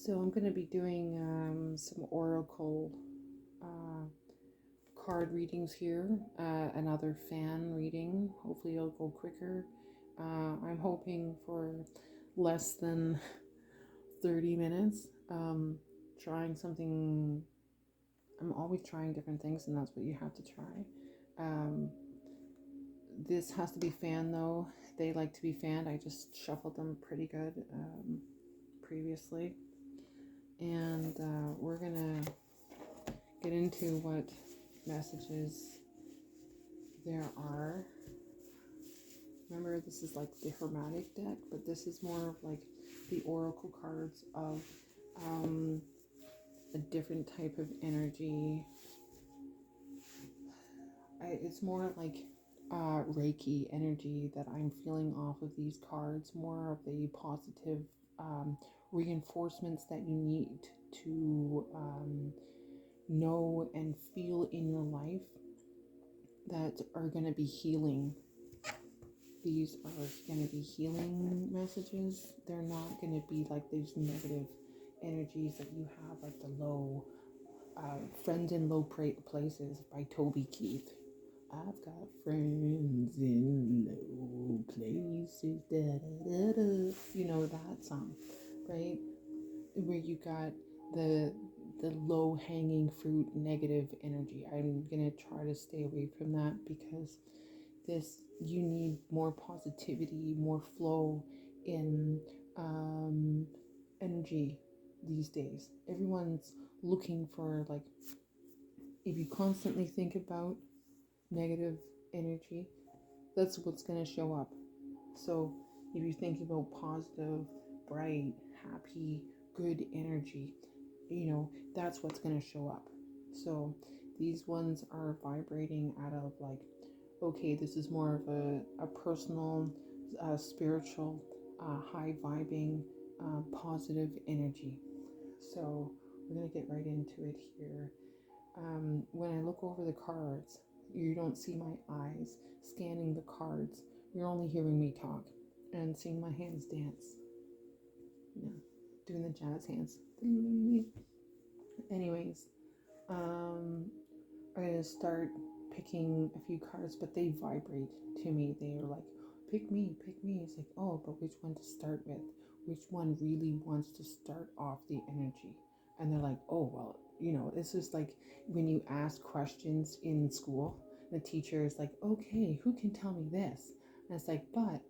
So I'm going to be doing some oracle uh, card readings here, another fan reading. Hopefully it'll go quicker. I'm hoping for less than 30 minutes. Trying something, I'm always trying different things, and that's what you have to try. Um, this has to be fan though. They like to be fanned. I just shuffled them pretty good previously. And we're gonna get into what messages there are. Remember, this is like the Hermetic deck, but this is more of like the oracle cards of a different type of energy. It's more like Reiki energy that I'm feeling off of these cards, more of the positive reinforcements that you need to know and feel in your life that are going to be healing. These are going to be healing messages. They're not going to be like these negative energies that you have, like the low Friends in Low Places by Toby Keith. I've got friends in low places, da, da, da, da. You know that song, right? Where you got the low hanging fruit negative energy. I'm gonna try to stay away from that because you need more positivity, more flow in energy these days. Everyone's looking for, like, if you constantly think about negative energy, that's what's going to show up. So if you think about positive, bright, happy, good energy, that's what's going to show up. So these ones are vibrating out of, like, okay, this is more of a personal, spiritual, high vibing, positive energy. So we're going to get right into it here. When I look over the cards, you don't see my eyes scanning the cards. You're only hearing me talk and seeing my hands dance. Yeah, doing the jazz hands. Anyways, I'm going to start picking a few cards, but they vibrate to me. They are like, pick me, pick me. It's like, oh, but which one to start with? Which one really wants to start off the energy? And they're like, oh, well, this is like when you ask questions in school, the teacher is like, okay, who can tell me this? And it's like, but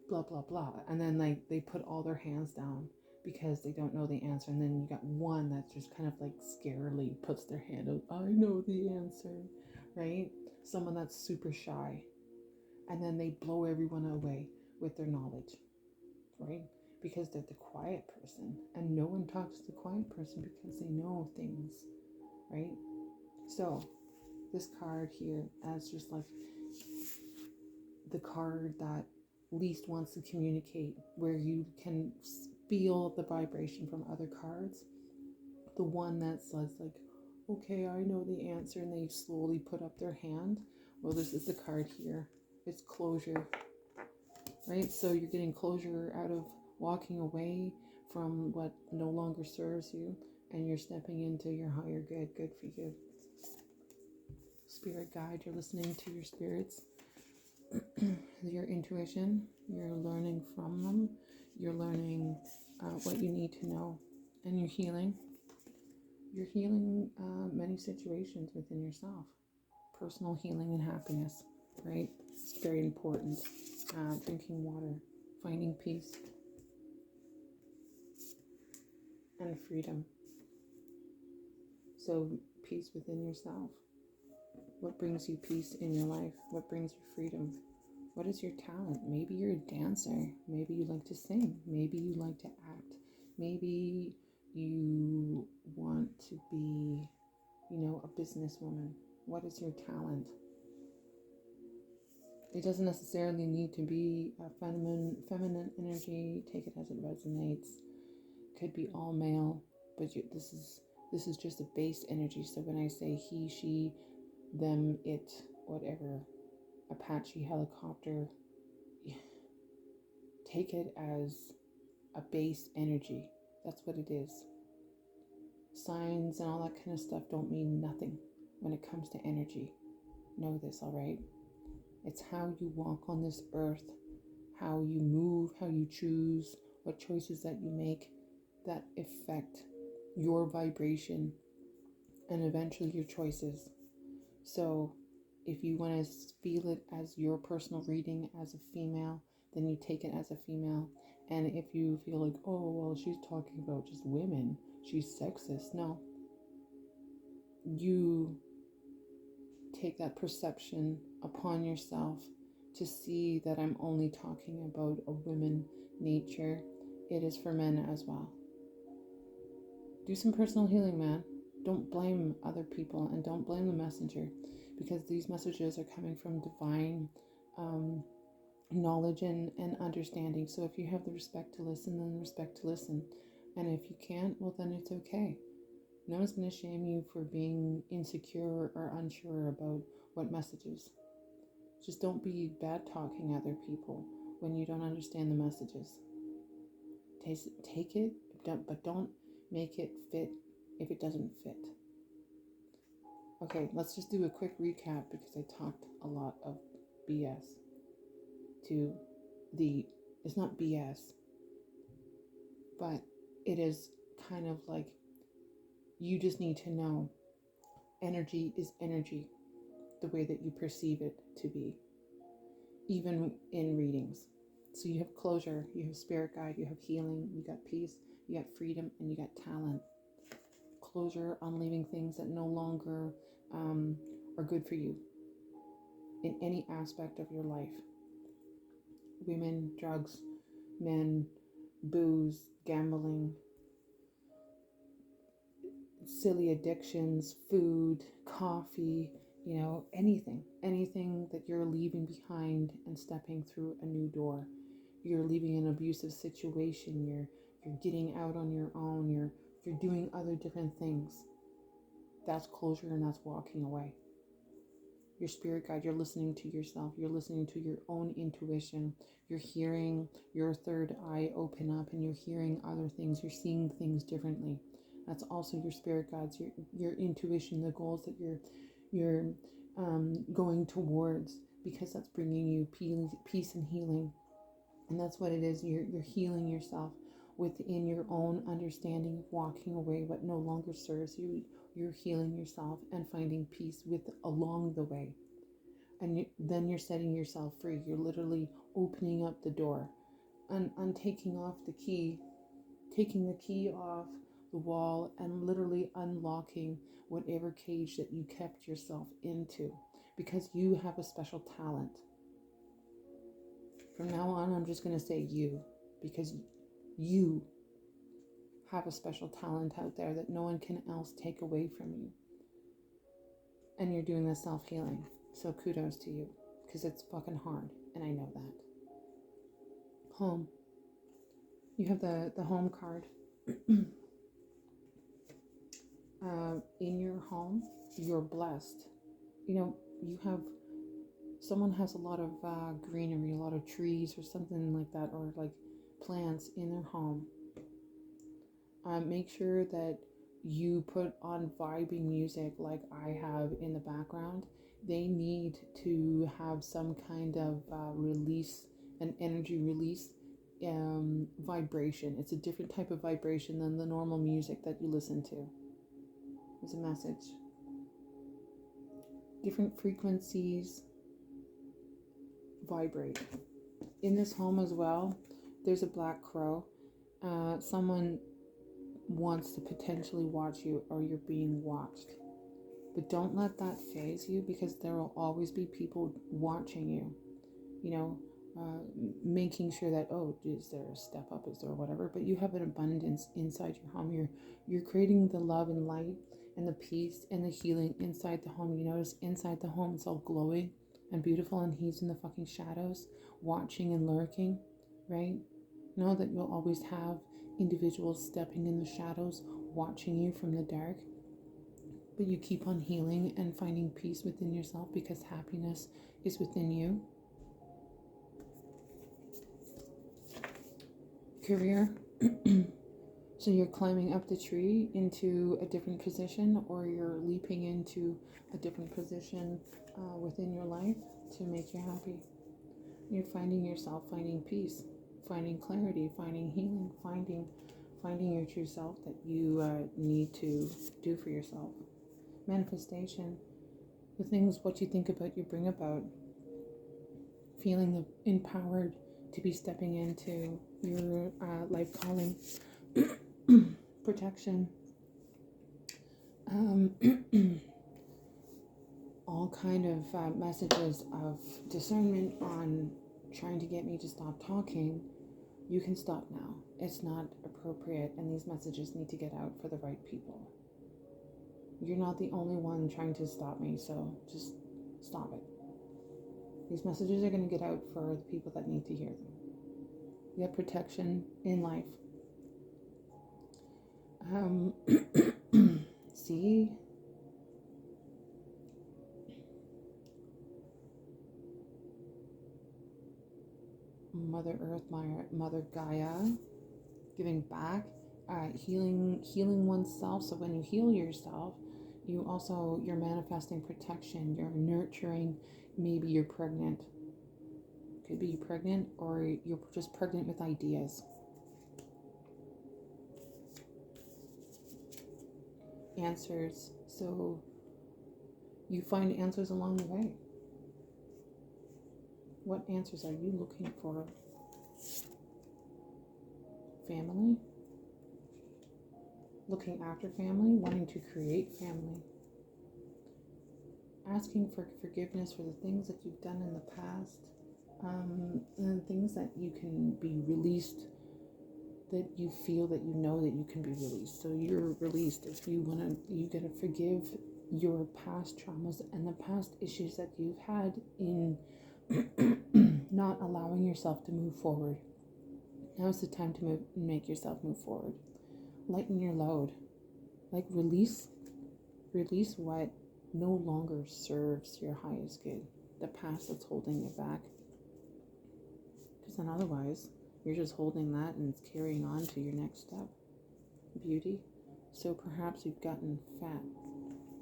blah, blah, blah. And then, like, they put all their hands down because they don't know the answer. And then you got one that just kind of like scarily puts their hand out, I know the answer, right? Someone that's super shy. And then they blow everyone away with their knowledge, right? Because they're the quiet person. And no one talks to the quiet person because they know things, right? So this card here as just like the card that least wants to communicate, where you can feel the vibration from other cards. The one that says, like, okay, I know the answer, and they slowly put up their hand. Well, this is the card here. It's closure, right? So you're getting closure out of walking away from what no longer serves you, and you're stepping into your higher good. Good for you. Spirit guide, you're listening to your spirits, your intuition, you're learning from them, you're learning what you need to know, and you're healing. You're healing many situations within yourself. Personal healing and happiness, right? It's very important. Drinking water, finding peace, and freedom. So peace within yourself. What brings you peace in your life? What brings you freedom? What is your talent? Maybe you're a dancer. Maybe you like to sing. Maybe you like to act. Maybe you want to be, a businesswoman. What is your talent? It doesn't necessarily need to be a feminine energy. Take it as it resonates. Could be all male, but this is just a base energy. So when I say he, she, them, it, whatever, Apache helicopter, take it as a base energy. That's what it is. signs and all that kind of stuff don't mean nothing when it comes to energy. Know this, all right? It's how you walk on this earth, how you move, how you choose, what choices that you make that affect your vibration and eventually your choices. So if you want to feel it as your personal reading as a female, then you take it as a female. And if you feel like, oh, well, she's talking about just women, she's sexist. No. You take that perception upon yourself to see that I'm only talking about a women nature. It is for men as well. Do some personal healing, man. Don't blame other people and don't blame the messenger, because these messages are coming from divine knowledge and understanding. So if you have the respect to listen, then respect to listen. And if you can't, well, then it's okay. No one's going to shame you for being insecure or unsure about what messages. Just don't be bad talking other people when you don't understand the messages. Take it, but don't make it fit if it doesn't fit. Okay, let's just do a quick recap because I talked a lot of BS it's not BS, but it is kind of like, you just need to know energy is energy, the way that you perceive it to be, even in readings. So you have closure, you have spirit guide, you have healing, you got peace, you got freedom, and you got talent. Closure on leaving things that no longer are good for you in any aspect of your life. Women, drugs, men, booze, gambling, silly addictions, food, coffee, anything that you're leaving behind and stepping through a new door. You're leaving an abusive situation, you're getting out on your own, you're doing other different things. That's closure, and that's walking away. Your spirit guide, you're listening to yourself, you're listening to your own intuition, you're hearing your third eye open up, and you're hearing other things, you're seeing things differently. That's also your spirit guides, your intuition, the goals that you're going towards, because that's bringing you peace and healing. And that's what it is. You're healing yourself within your own understanding of walking away what no longer serves you. You're healing yourself and finding peace along the way. And then you're setting yourself free. You're literally opening up the door and taking the key off the wall, and literally unlocking whatever cage that you kept yourself into, because you have a special talent. From now on, I'm just going to say you, because you have a special talent out there that no one can else take away from you. And you're doing this self-healing. So kudos to you, because it's fucking hard, and I know that. Home. You have the home card. In your home, you're blessed. Someone has a lot of greenery, a lot of trees or something like that, or like plants in their home. Make sure that you put on vibing music like I have in the background. They need to have some kind of release, an energy release vibration. It's a different type of vibration than the normal music that you listen to. It's a message. Different frequencies vibrate. In this home as well, there's a black crow. Someone wants to potentially watch you, or you're being watched. But don't let that faze you, because there will always be people watching you. Making sure that, is there a step up, is there whatever, but you have an abundance inside your home. You're creating the love and light and the peace and the healing inside the home. You notice inside the home it's all glowing and beautiful, and he's in the fucking shadows watching and lurking, right? Know that you'll always have individuals stepping in the shadows watching you from the dark, but you keep on healing and finding peace within yourself, because happiness is within you. So So you're climbing up the tree into a different position, or you're leaping into a different position within your life to make you happy. You're finding yourself, finding peace, finding clarity, finding healing, finding your true self that you need to do for yourself. Manifestation, the things, what you think about, you bring about. Feeling empowered to be stepping into your life calling. Protection. All kind of messages of discernment on trying to get me to stop talking. You can stop now. It's not appropriate, and these messages need to get out for the right people. You're not the only one trying to stop me, so just stop it. These messages are going to get out for the people that need to hear them. You have protection in life. See? Mother Earth, Mother Gaia, giving back, healing oneself. So when you heal yourself, you're manifesting protection. You're nurturing. Maybe you're pregnant. Could be you're pregnant, or you're just pregnant with ideas. Answers. So you find answers along the way. What answers are you looking for? Family? Looking after family? Wanting to create family? Asking for forgiveness for the things that you've done in the past, and things that you can be released, that you feel that you know that you can be released. So you're released. If you gotta forgive your past traumas and the past issues that you've had in not allowing yourself to move forward. Now's the time to make yourself move forward. Lighten your load. Like release what no longer serves your highest good. The past that's holding you back. Because then otherwise, you're just holding that and it's carrying on to your next step. Beauty. So perhaps you've gotten fat.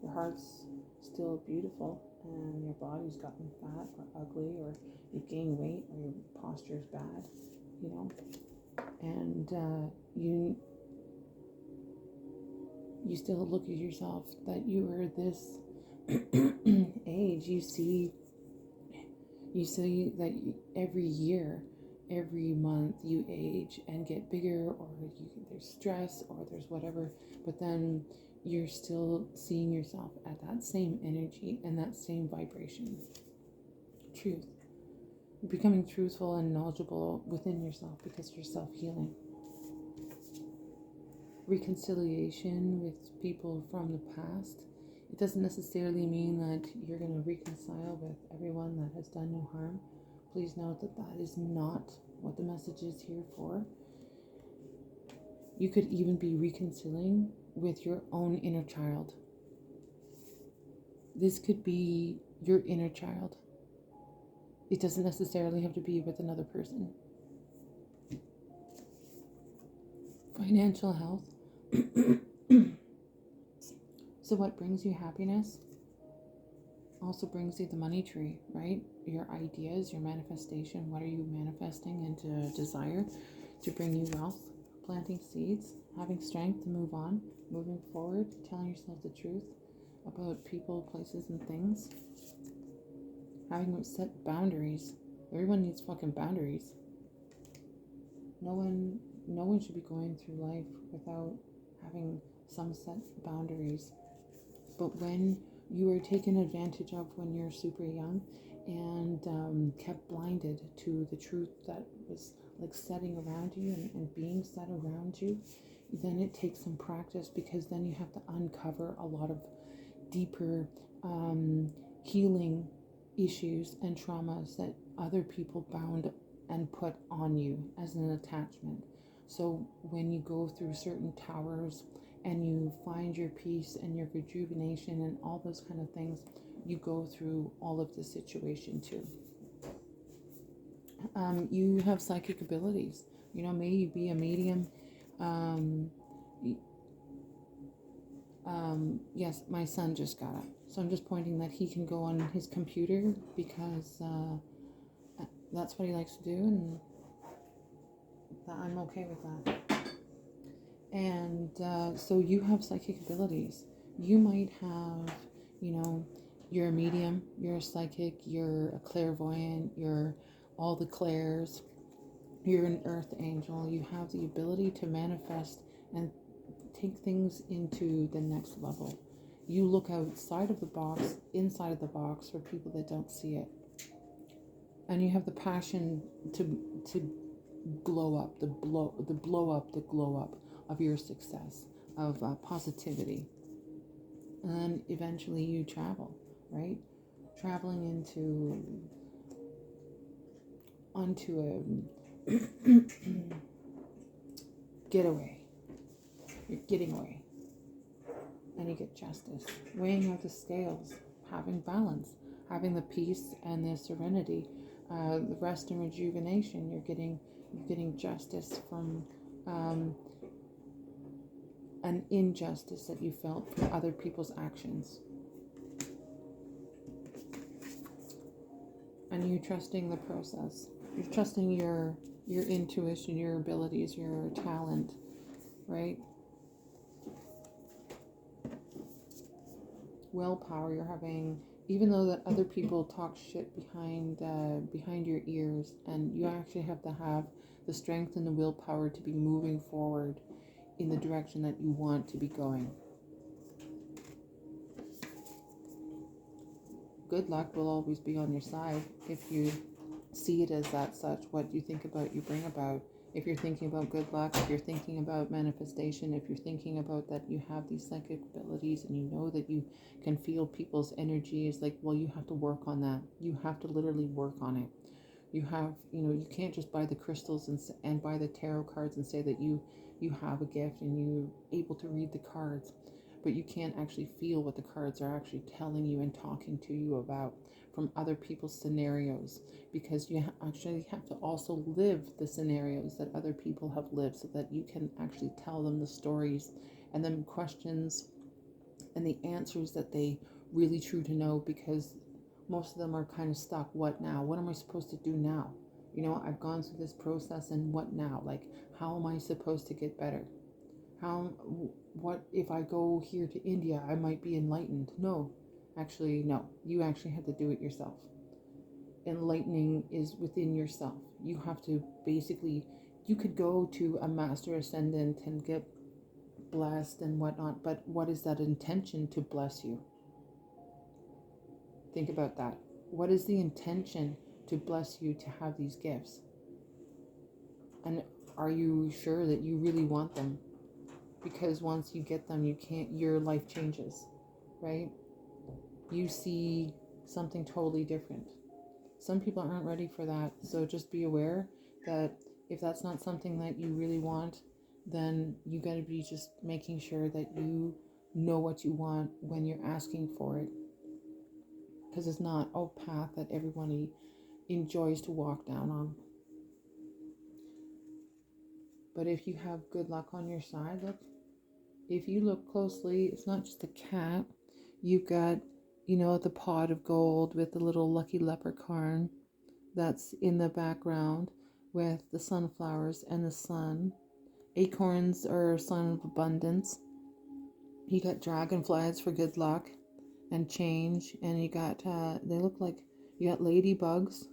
Your heart's still beautiful and your body's gotten fat or ugly, or you've gained weight, or your posture's bad, and you still look at yourself that you were this age. You see that every year, every month you age and get bigger, or there's stress, or there's whatever, but then you're still seeing yourself at that same energy and that same vibration. Truth. You're becoming truthful and knowledgeable within yourself because you're self-healing. Reconciliation with people from the past. It doesn't necessarily mean that you're going to reconcile with everyone that has done no harm. Please note that that is not what the message is here for. You could even be reconciling with your own inner child. This could be your inner child. It doesn't necessarily have to be with another person. Financial health. So what brings you happiness also brings you the money tree, right? Your ideas, your manifestation. What are you manifesting into desire to bring you wealth? Planting seeds, having strength to move on, moving forward, telling yourself the truth about people, places, and things. Having set boundaries. Everyone needs fucking boundaries. No one should be going through life without having some set boundaries. But when you are taken advantage of when you're super young and kept blinded to the truth that was like setting around you and being set around you, then it takes some practice, because then you have to uncover a lot of deeper healing issues and traumas that other people bound and put on you as an attachment. So when you go through certain towers and you find your peace and your rejuvenation and all those kind of things, you go through all of the situation too. You have psychic abilities. May you be a medium. Yes, my son just got up. So I'm just pointing that he can go on his computer because that's what he likes to do, and that I'm okay with that. And so you have psychic abilities. You might have, you know, you're a medium, you're a psychic, you're a clairvoyant, you're all the clairs, you're an earth angel. You have the ability to manifest and take things into the next level. You look outside of the box, inside of the box for people that don't see it. And you have the passion to glow up, the blow up, the glow up of your success, of positivity. And then eventually you travel, right? Traveling onto a getaway. You're getting away. And you get justice. Weighing out the scales, having balance, having the peace and the serenity, the rest and rejuvenation. You're getting justice from an injustice that you felt from other people's actions. And you're trusting the process. You're trusting your intuition, your abilities, your talent, right? Willpower. You're having, even though that other people talk shit behind your ears, and you actually have to have the strength and the willpower to be moving forward in the direction that you want to be going. Good luck will always be on your side if you see it as that such. What you think about, you bring about. If you're thinking about good luck, if you're thinking about manifestation, if you're thinking about that you have these psychic abilities and you know that you can feel people's energy, is like, well, you have to work on that. You have to literally work on it. You have, you can't just buy the crystals and buy the tarot cards and say that you have a gift and you're able to read the cards, but you can't actually feel what the cards are actually telling you and talking to you about from other people's scenarios, because you actually have to also live the scenarios that other people have lived so that you can actually tell them the stories and then questions and the answers that they really true to know, because most of them are kind of stuck. What now? What am I supposed to do now? I've gone through this process, and what now? Like, how am I supposed to get better? What if I go here to India? I might be enlightened. No, actually, no. You actually have to do it yourself. Enlightening is within yourself. You have to basically, you could go to a master ascendant and get blessed and whatnot, but what is that intention to bless you? Think about that. What is the intention to bless you to have these gifts? And are you sure that you really want them? Because once you get them, your life changes, right? You see something totally different. Some people aren't ready for that. So just be aware that if that's not something that you really want, then you got to be just making sure that you know what you want when you're asking for it. Because it's not a path that everybody enjoys to walk down on. But if you have good luck on your side, look, if you look closely, it's not just a cat. You've got, the pot of gold with the little lucky leprechaun that's in the background with the sunflowers and the sun. Acorns are a sign of abundance. You got dragonflies for good luck and change. And you got, they look like, you got ladybugs,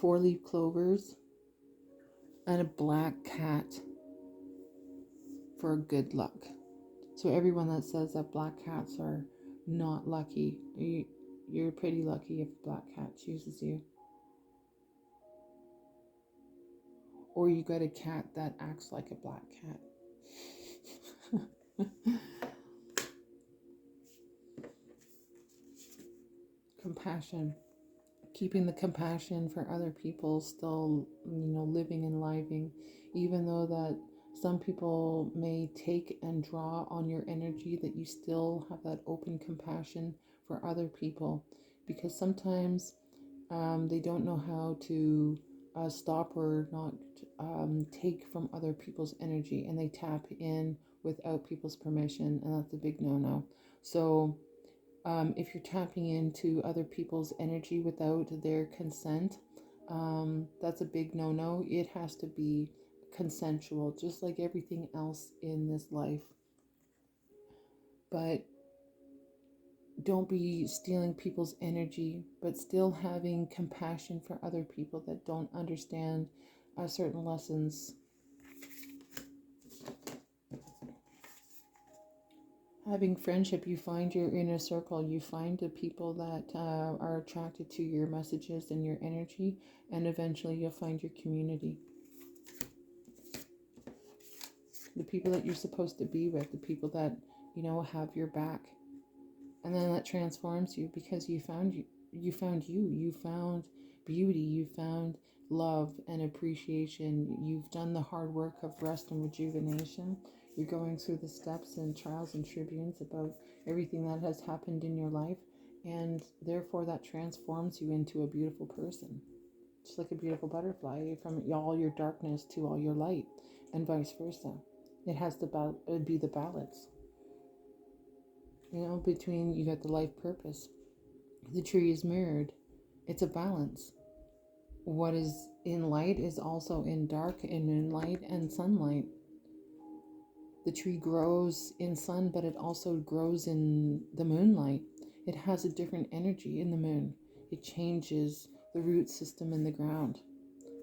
4-leaf clovers, and a black cat for good luck. So everyone that says that black cats are not lucky, you're pretty lucky if a black cat chooses you. Or you got a cat that acts like a black cat. Compassion. Keeping the compassion for other people, still, living and living, even though that some people may take and draw on your energy, that you still have that open compassion for other people, because sometimes they don't know how to stop or not take from other people's energy, and they tap in without people's permission, and that's a big no-no. So if you're tapping into other people's energy without their consent, that's a big no-no. It has to be consensual, just like everything else in this life. But don't be stealing people's energy, but still having compassion for other people that don't understand certain lessons. Having friendship, you find your inner circle, you find the people that are attracted to your messages and your energy, and eventually you'll find your community. The people that you're supposed to be with, the people that, have your back. And then that transforms you, because you found you found beauty, you found love and appreciation. You've done the hard work of rest and rejuvenation. You're going through the steps and trials and tribulations about everything that has happened in your life, and therefore that transforms you into a beautiful person, just like a beautiful butterfly, from all your darkness to all your light, and vice versa. It has to be the balance. Between, you got the life purpose. The tree is mirrored. It's a balance. What is in light is also in dark, and in light and sunlight. The tree grows in sun, but it also grows in the moonlight. It has a different energy in the moon. It changes the root system in the ground.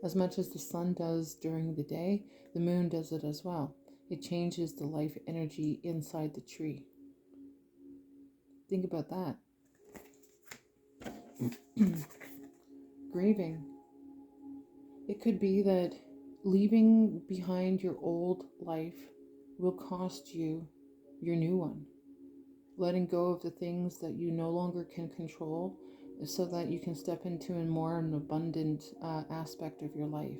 As much as the sun does during the day, the moon does it as well. It changes the life energy inside the tree. Think about that. Grieving. It could be that leaving behind your old life will cost you your new one. Letting go of the things that you no longer can control, so that you can step into a more abundant aspect of your life.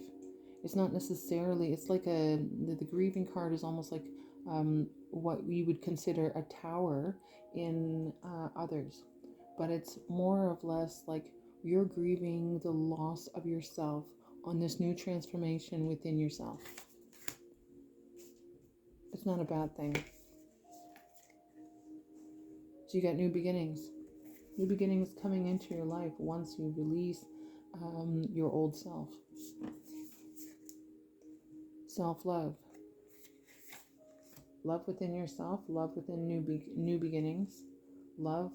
It's not necessarily, it's like the grieving card is almost like what we would consider a tower in others. But it's more or less like you're grieving the loss of yourself on this new transformation within yourself. It's not a bad thing. So you got new beginnings. New beginnings coming into your life once you release your old self. Self-love. Love within yourself, love within new beginnings, love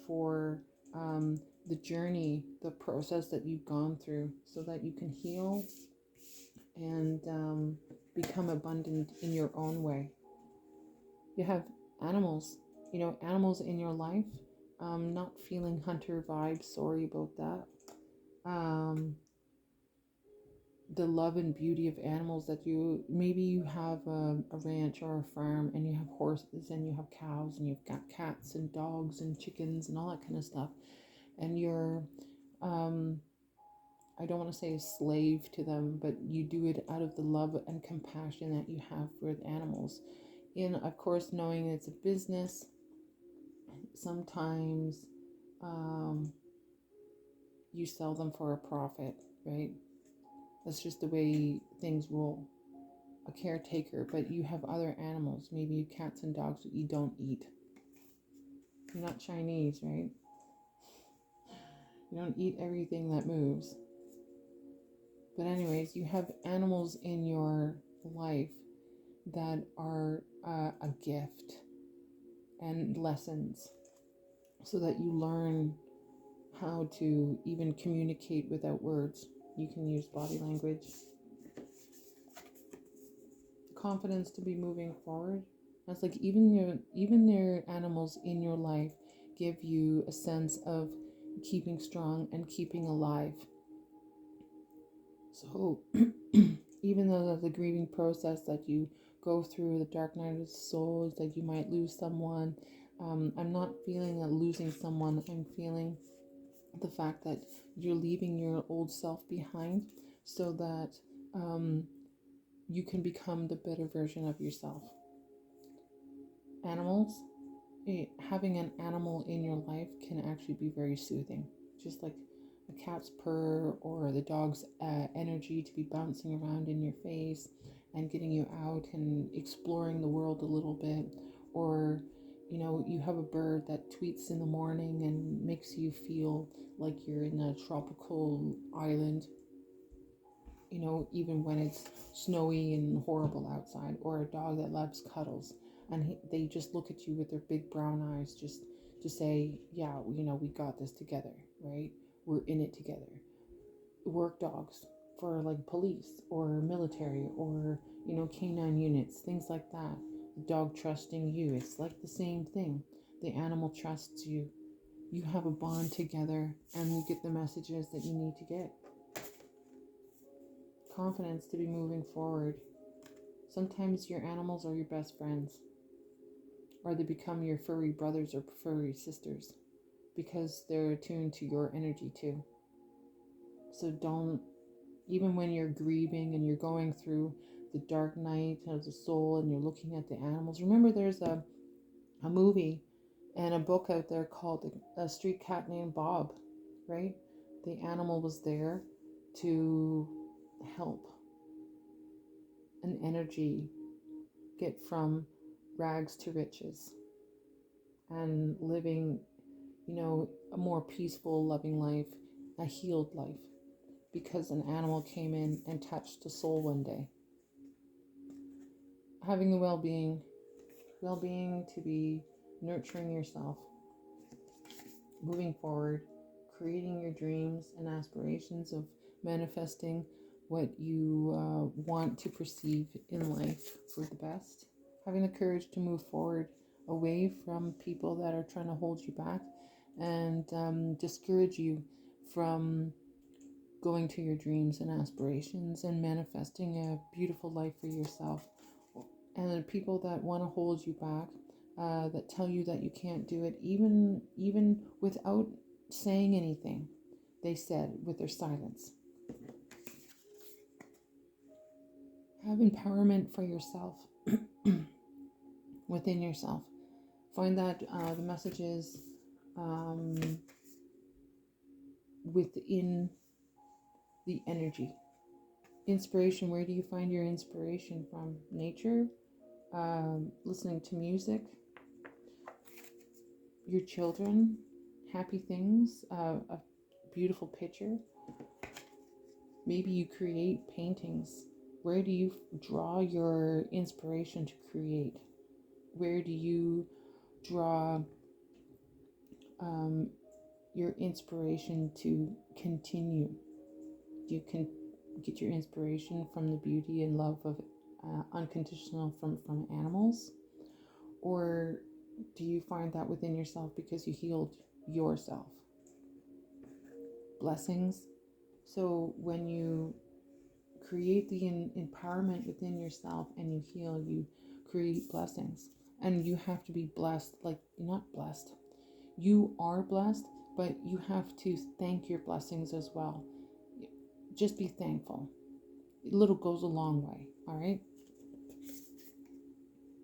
for the journey, the process that you've gone through, so that you can heal and become abundant in your own way. You have animals, animals in your life. Not feeling hunter vibes, sorry about that. The love and beauty of animals that maybe you have a ranch or a farm, and you have horses and you have cows and you've got cats and dogs and chickens and all that kind of stuff, and you're I don't want to say a slave to them, but you do it out of the love and compassion that you have for the animals. In, of course, knowing it's a business, sometimes you sell them for a profit, right? That's just the way things roll. A caretaker, but you have other animals, maybe you cats and dogs that you don't eat. You're not Chinese, right? You don't eat everything that moves. But anyways, you have animals in your life that are a gift and lessons, so that you learn how to even communicate without words. You can use body language. Confidence to be moving forward. That's like even their animals in your life give you a sense of keeping strong and keeping alive. So even though the grieving process that you go through, the dark night of the soul, is that you might lose someone. I'm not feeling losing someone. I'm feeling the fact that you're leaving your old self behind, so that you can become the better version of yourself. Animals, having an animal in your life can actually be very soothing. Just like a cat's purr or the dog's energy to be bouncing around in your face and getting you out and exploring the world a little bit. Or, you have a bird that tweets in the morning and makes you feel like you're in a tropical island, even when it's snowy and horrible outside. Or a dog that loves cuddles, and they just look at you with their big brown eyes, just to say, yeah, we got this together, right? We're in it together. Work dogs for like police or military or, canine units, things like that. The dog trusting you, it's like the same thing. The animal trusts you. You have a bond together, and you get the messages that you need to get. Confidence to be moving forward. Sometimes your animals are your best friends, or they become your furry brothers or furry sisters, because they're attuned to your energy too. So don't, even when you're grieving and you're going through the dark night of the soul and you're looking at the animals, remember there's a movie and a book out there called A Street Cat Named Bob, right? The animal was there to help an energy get from rags to riches and living, a more peaceful, loving life, a healed life, because an animal came in and touched a soul one day. Having the well-being to be nurturing yourself, moving forward, creating your dreams and aspirations of manifesting what you want to perceive in life for the best. Having the courage to move forward away from people that are trying to hold you back and discourage you from going to your dreams and aspirations and manifesting a beautiful life for yourself. And people that want to hold you back, that tell you that you can't do it, even without saying anything, they said with their silence. Have empowerment for yourself, within yourself. Find that the messages within the energy. Inspiration, where do you find your inspiration from? Nature, listening to music, your children, happy things, a beautiful picture. Maybe you create paintings. Where do you draw your inspiration to create? Where do you draw your inspiration to continue? You can get your inspiration from the beauty and love of unconditional from animals, or do you find that within yourself because you healed yourself? Blessings. So when you create the empowerment within yourself and you heal, you create blessings. And you have to be blessed, like not blessed. You are blessed, but you have to thank your blessings as well. Just be thankful. A little goes a long way, all right?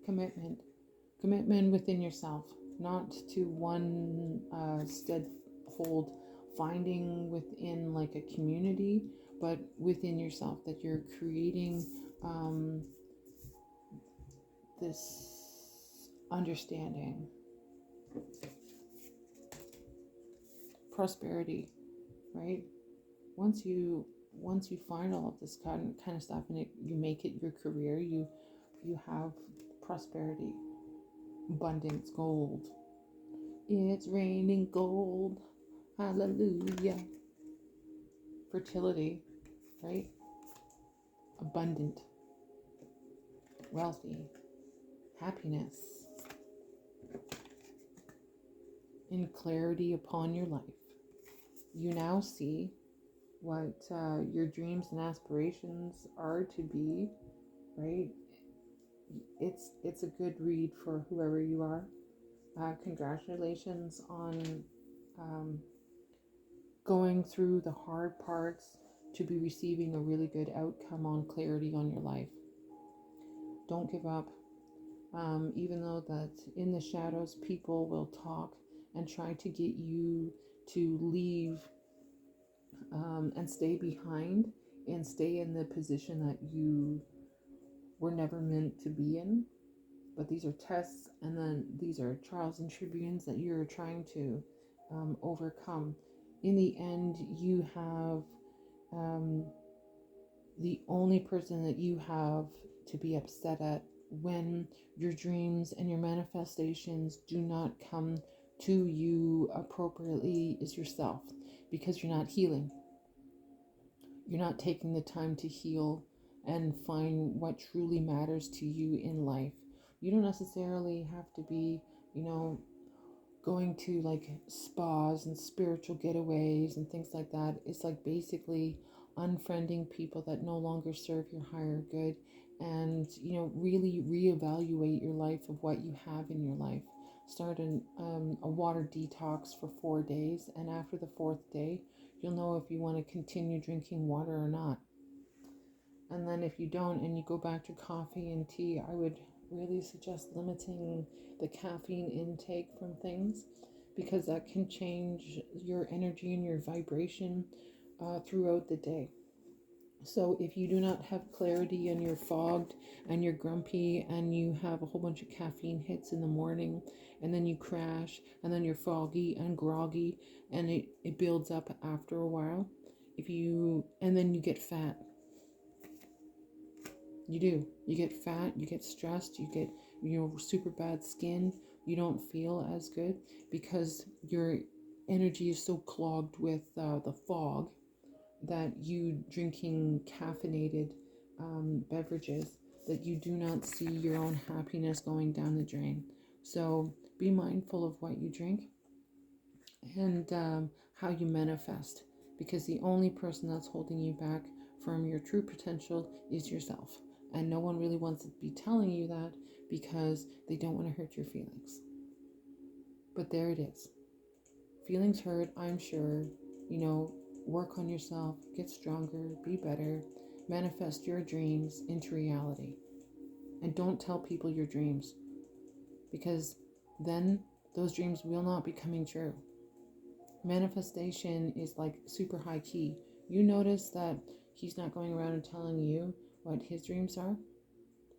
Commitment within yourself, not to one stead hold finding within like a community, but within yourself, that you're creating this understanding. Prosperity, right? Once you find all of this kind of stuff and you make it your career, you have prosperity, abundance, gold. It's raining gold, hallelujah. Fertility, right? Abundant, wealthy, happiness, and clarity upon your life. You now see what your dreams and aspirations are to be, right? It's a good read for whoever you are. Congratulations on going through the hard parts to be receiving a really good outcome on clarity on your life. Don't give up. Even though that in the shadows people will talk and try to get you to leave and stay behind and stay in the position that you were never meant to be in. But these are tests, and then these are trials and tribulations that you're trying to overcome. In the end, you have the only person that you have to be upset at when your dreams and your manifestations do not come to you appropriately is yourself, because you're not healing. You're not taking the time to heal and find what truly matters to you in life. You don't necessarily have to be, going to like spas and spiritual getaways and things like that. It's like basically unfriending people that no longer serve your higher good, and really reevaluate your life of what you have in your life. Start a water detox for 4 days, and after the fourth day you'll know if you want to continue drinking water or not. And then if you don't and you go back to coffee and tea, I would really suggest limiting the caffeine intake from things, because that can change your energy and your vibration throughout the day. So if you do not have clarity and you're fogged and you're grumpy and you have a whole bunch of caffeine hits in the morning, and then you crash and then you're foggy and groggy, and it builds up after a while, and then you get fat. You get fat, you get stressed, you get super bad skin, you don't feel as good because your energy is so clogged with the fog that you drinking caffeinated beverages, that you do not see your own happiness going down the drain. So be mindful of what you drink and how you manifest, because the only person that's holding you back from your true potential is yourself. And no one really wants to be telling you that because they don't want to hurt your feelings. But there it is. Feelings hurt, I'm sure. Work on yourself, get stronger, be better, manifest your dreams into reality. And don't tell people your dreams, because then those dreams will not be coming true. Manifestation is like super high key. You notice that he's not going around and telling you what his dreams are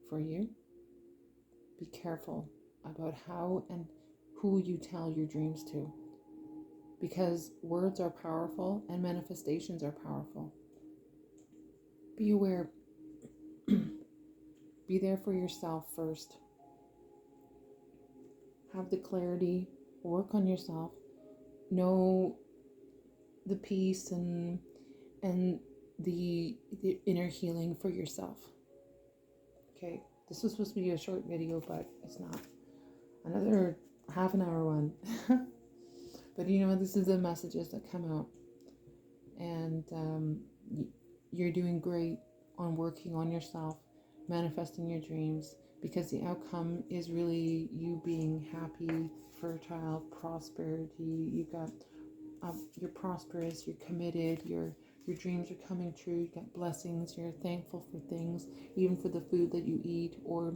for you. Be careful about how and who you tell your dreams to, because words are powerful and manifestations are powerful. Be aware. Be there for yourself first. Have the clarity, work on yourself, know the peace and the inner healing for yourself. Okay, this was supposed to be a short video, but it's not. Another half an hour one. But this is the messages that come out, and you're doing great on working on yourself, manifesting your dreams, because the outcome is really you being happy, fertile, prosperity. You've got you're prosperous, you're committed, your dreams are coming true, you got blessings, you're thankful for things, even for the food that you eat, or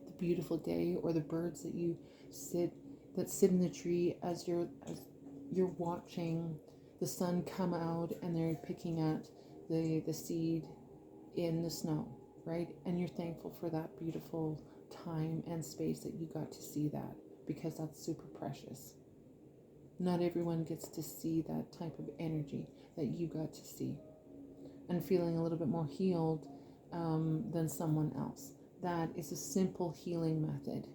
the beautiful day, or the birds that sit in the tree as you're watching the sun come out, and they're picking at the seed in the snow, right? And you're thankful for that beautiful time and space that you got to see that, because that's super precious. Not everyone gets to see that type of energy that you got to see, and feeling a little bit more healed than someone else. That is a simple healing method.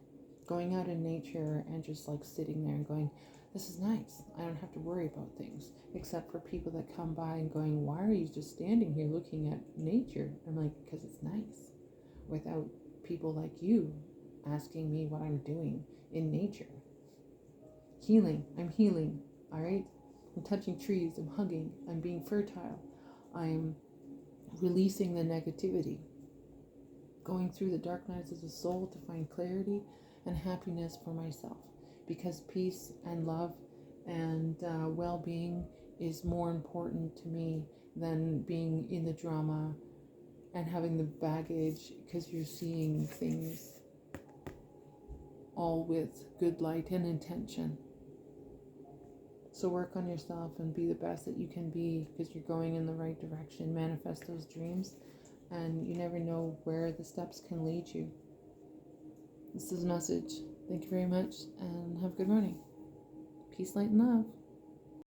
Going out in nature and just like sitting there and going, this is nice. I don't have to worry about things, except for people that come by and going, why are you just standing here looking at nature? I'm like, because it's nice, without people like you asking me what I'm doing in nature. Healing. I'm healing. All right. I'm touching trees. I'm hugging. I'm being fertile. I'm releasing the negativity. Going through the dark nights of the soul to find clarity and happiness for myself. Because peace and love and well-being is more important to me than being in the drama and having the baggage, because you're seeing things all with good light and intention. So work on yourself and be the best that you can be, because you're going in the right direction. Manifest those dreams, and you never know where the steps can lead you. This is a message. Thank you very much, and have a good morning. Peace, light, and love.